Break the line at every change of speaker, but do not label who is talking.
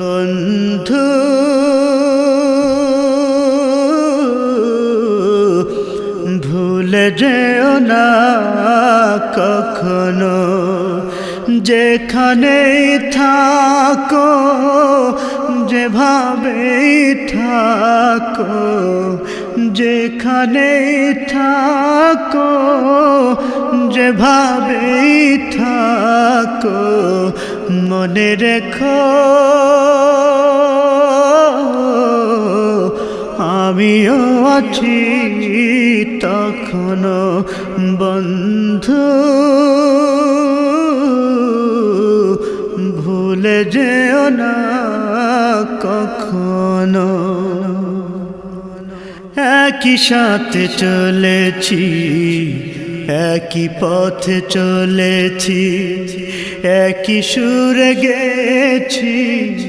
বন্ধু ভুলে যেও না কখনো, যেখানেই থাকো, যেভাবেই থাকো, যেখানেই থাকো, যেভাবেই থাকো, মনে রেখো আমিও আছি তখনো। বন্ধু ভুলে যেও না কখনো। একই সাথে চলেছি, একই পথে চলেছি, একই সুরে গেছি।